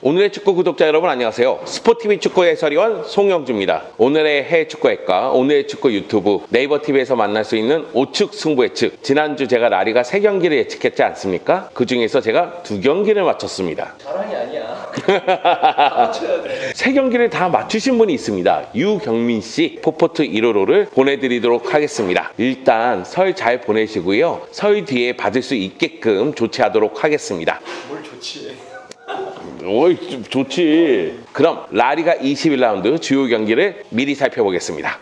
오늘의 축구 구독자 여러분 안녕하세요. 스포티비 축구 해설위원 송영주입니다. 오늘의 해외 축구 핵과 오늘의 축구 유튜브 네이버 TV에서 만날 수 있는 오축 승부 예측. 지난주 제가 라리가 3경기를 예측했지 않습니까? 그 중에서 제가 2경기를 맞췄습니다. 자랑이 아니야. 맞춰야 돼. 3경기를 다 맞추신 분이 있습니다. 유경민 씨 포포트 1호로를 보내드리도록 하겠습니다. 일단 설 잘 보내시고요. 설 뒤에 받을 수 있게끔 조치하도록 하겠습니다. 뭘 좋지? 오이 좋지. 그럼 라리가 21라운드 주요 경기를 미리 살펴보겠습니다.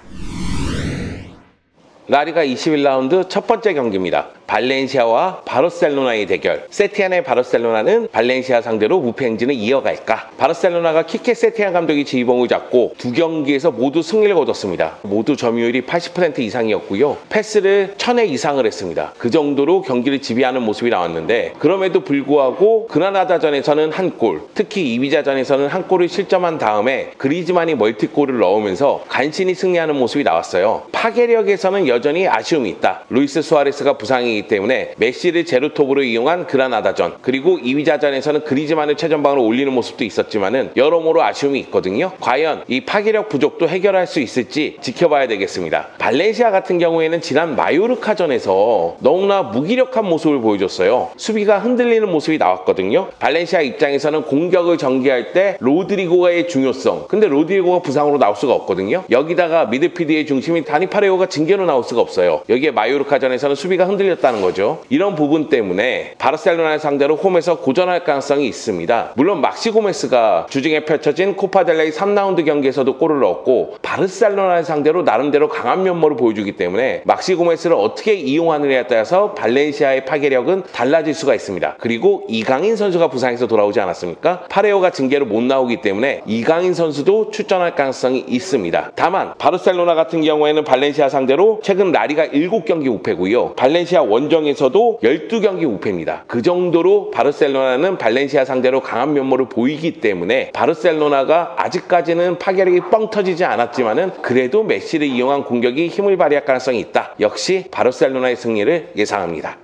라리가 21라운드 첫 번째 경기입니다. 발렌시아와 바르셀로나의 대결. 세티안의 바르셀로나는 발렌시아 상대로 무패 행진을 이어갈까? 바르셀로나가 키케 세티안 감독이 지휘봉을 잡고 2경기에서 모두 승리를 거뒀습니다. 모두 점유율이 80% 이상이었고요. 패스를 1000회 이상을 했습니다. 그 정도로 경기를 지배하는 모습이 나왔는데 그럼에도 불구하고 그라나다전에서는 한 골, 특히 이비자전에서는 한 골을 실점한 다음에 그리즈만이 멀티골을 넣으면서 간신히 승리하는 모습이 나왔어요. 파괴력에서는 여전히 아쉬움이 있다. 루이스 수아레스가 부상이 때문에 메시를 제로톱으로 이용한 그라나다전, 그리고 이위자전에서는 그리즈만을 최전방으로 올리는 모습도 있었지만은 여러모로 아쉬움이 있거든요. 과연 이 파괴력 부족도 해결할 수 있을지 지켜봐야 되겠습니다. 발렌시아 같은 경우에는 지난 마요르카전에서 너무나 무기력한 모습을 보여줬어요. 수비가 흔들리는 모습이 나왔거든요. 발렌시아 입장에서는 공격을 전개할 때 로드리고의 중요성, 근데 로드리고가 부상으로 나올 수가 없거든요. 여기다가 미드필드의 중심인 다니 파레오가 징계로 나올 수가 없어요. 여기에 마요르카전에서는 수비가 흔들렸다는 거죠. 이런 부분 때문에 바르셀로나를 상대로 홈에서 고전할 가능성이 있습니다. 물론 막시 고메스가 주중에 펼쳐진 코파델레이 3라운드 경기에서도 골을 넣었고 바르셀로나를 상대로 나름대로 강한 면모를 보여주기 때문에 막시 고메스를 어떻게 이용하느냐에 따라서 발렌시아의 파괴력은 달라질 수가 있습니다. 그리고 이강인 선수가 부상해서 돌아오지 않았습니까? 파레오가 징계로 못 나오기 때문에 이강인 선수도 출전할 가능성이 있습니다. 다만 바르셀로나 같은 경우에는 발렌시아 상대로 최근 라리가 7경기 우패고요. 발렌시아 원정에서도 12경기 우패입니다. 그 정도로 바르셀로나는 발렌시아 상대로 강한 면모를 보이기 때문에 바르셀로나가 아직까지는 파괴력이 뻥 터지지 않았지만은 그래도 메시를 이용한 공격이 힘을 발휘할 가능성이 있다. 역시 바르셀로나의 승리를 예상합니다.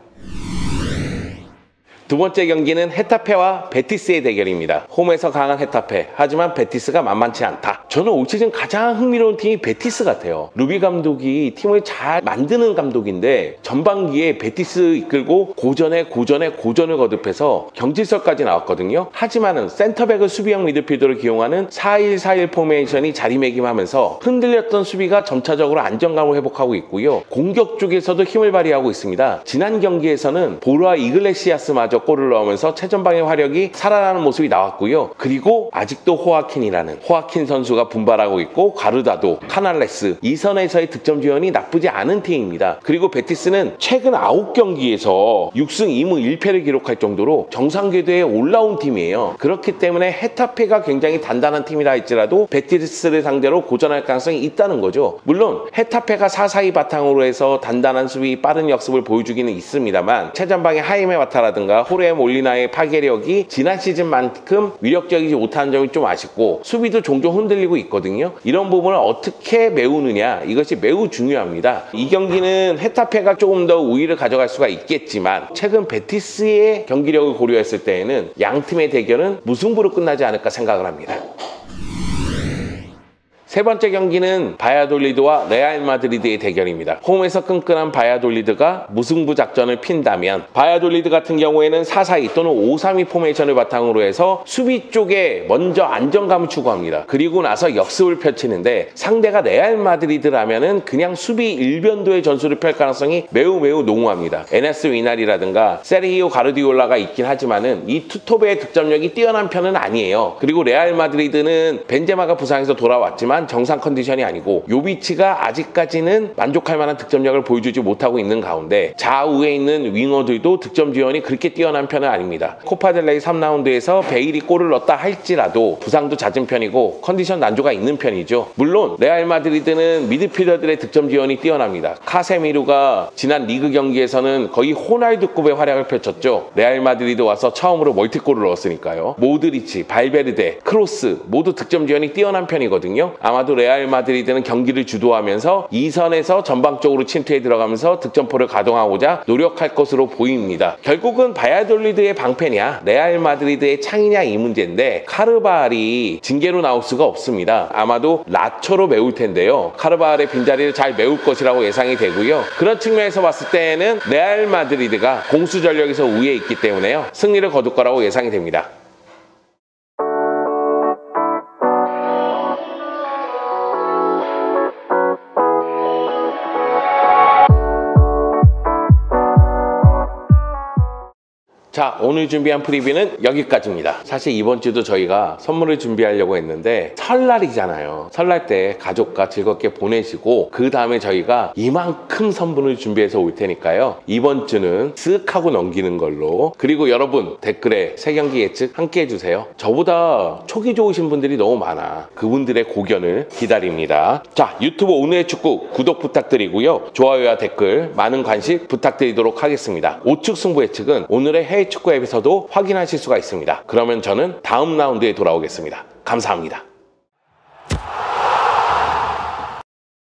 두 번째 경기는 헤타페와 베티스의 대결입니다. 홈에서 강한 헤타페, 하지만 베티스가 만만치 않다. 저는 올 시즌 가장 흥미로운 팀이 베티스 같아요. 루비 감독이 팀을 잘 만드는 감독인데 전반기에 베티스 이끌고 고전에 고전을 거듭해서 경질설까지 나왔거든요. 하지만은 센터백을 수비형 미드필더를 기용하는 4-1-4-1 포메이션이 자리매김하면서 흔들렸던 수비가 점차적으로 안정감을 회복하고 있고요. 공격 쪽에서도 힘을 발휘하고 있습니다. 지난 경기에서는 보르아 이글레시아스마저 골을 넣으면서 최전방의 화력이 살아나는 모습이 나왔고요. 그리고 아직도 호아킨 선수가 분발하고 있고 가르다도, 카날레스, 이 선에서의 득점 지원이 나쁘지 않은 팀입니다. 그리고 베티스는 최근 9경기에서 6승 2무 1패를 기록할 정도로 정상 궤도에 올라온 팀이에요. 그렇기 때문에 헤타페가 굉장히 단단한 팀이라 할지라도 베티스를 상대로 고전할 가능성이 있다는 거죠. 물론 헤타페가 4-4-2 바탕으로 해서 단단한 수비, 빠른 역습을 보여주기는 있습니다만 최전방의 하이메 와타라든가 호레 몰리나의 파괴력이 지난 시즌만큼 위력적이지 못한 점이 좀 아쉽고 수비도 종종 흔들리고 있거든요. 이런 부분을 어떻게 메우느냐, 이것이 매우 중요합니다. 이 경기는 헤타페가 조금 더 우위를 가져갈 수가 있겠지만 최근 베티스의 경기력을 고려했을 때에는 양 팀의 대결은 무승부로 끝나지 않을까 생각을 합니다. 세 번째 경기는 바야돌리드와 레알 마드리드의 대결입니다. 홈에서 끈끈한 바야돌리드가 무승부 작전을 핀다면 바야돌리드 같은 경우에는 4-4-2 또는 5-3-2 포메이션을 바탕으로 해서 수비 쪽에 먼저 안정감을 추구합니다. 그리고 나서 역습을 펼치는데 상대가 레알 마드리드라면은 그냥 수비 일변도의 전술을 펼 가능성이 매우 농후합니다. 에네스 위날이라든가 세르히오 가르디올라가 있긴 하지만은 이 투톱의 득점력이 뛰어난 편은 아니에요. 그리고 레알 마드리드는 벤제마가 부상해서 돌아왔지만 정상 컨디션이 아니고 요비치가 아직까지는 만족할 만한 득점력을 보여주지 못하고 있는 가운데 좌우에 있는 윙어들도 득점 지원이 그렇게 뛰어난 편은 아닙니다. 코파델레이 3라운드에서 베일이 골을 넣었다 할지라도 부상도 잦은 편이고 컨디션 난조가 있는 편이죠. 물론 레알 마드리드는 미드필더들의 득점 지원이 뛰어납니다. 카세미루가 지난 리그 경기에서는 거의 호날두급의 활약을 펼쳤죠. 레알 마드리드 와서 처음으로 멀티골을 넣었으니까요. 모드리치, 발베르데, 크로스 모두 득점 지원이 뛰어난 편이거든요. 아마도 레알 마드리드는 경기를 주도하면서 2선에서 전방적으로 침투에 들어가면서 득점포를 가동하고자 노력할 것으로 보입니다. 결국은 바야돌리드의 방패냐 레알 마드리드의 창이냐 이 문제인데 카르발이 징계로 나올 수가 없습니다. 아마도 라초로 메울 텐데요. 카르발의 빈자리를 잘 메울 것이라고 예상이 되고요. 그런 측면에서 봤을 때는 레알 마드리드가 공수 전력에서 우위에 있기 때문에요. 승리를 거둘 거라고 예상이 됩니다. 자, 오늘 준비한 프리뷰는 여기까지입니다. 사실 이번 주도 저희가 선물을 준비하려고 했는데 설날이잖아요. 설날 때 가족과 즐겁게 보내시고 그 다음에 저희가 이만큼 선물을 준비해서 올 테니까요. 이번 주는 쓱 하고 넘기는 걸로. 그리고 여러분 댓글에 새 경기 예측 함께 해주세요. 저보다 촉이 좋으신 분들이 너무 많아. 그분들의 고견을 기다립니다. 자, 유튜브 오늘의 축구 구독 부탁드리고요. 좋아요와 댓글 많은 관심 부탁드리도록 하겠습니다. 우측 승부 예측은 오늘의 해외 축구 앱에서도 확인하실 수가 있습니다. 그러면 저는 다음 라운드에 돌아오겠습니다. 감사합니다.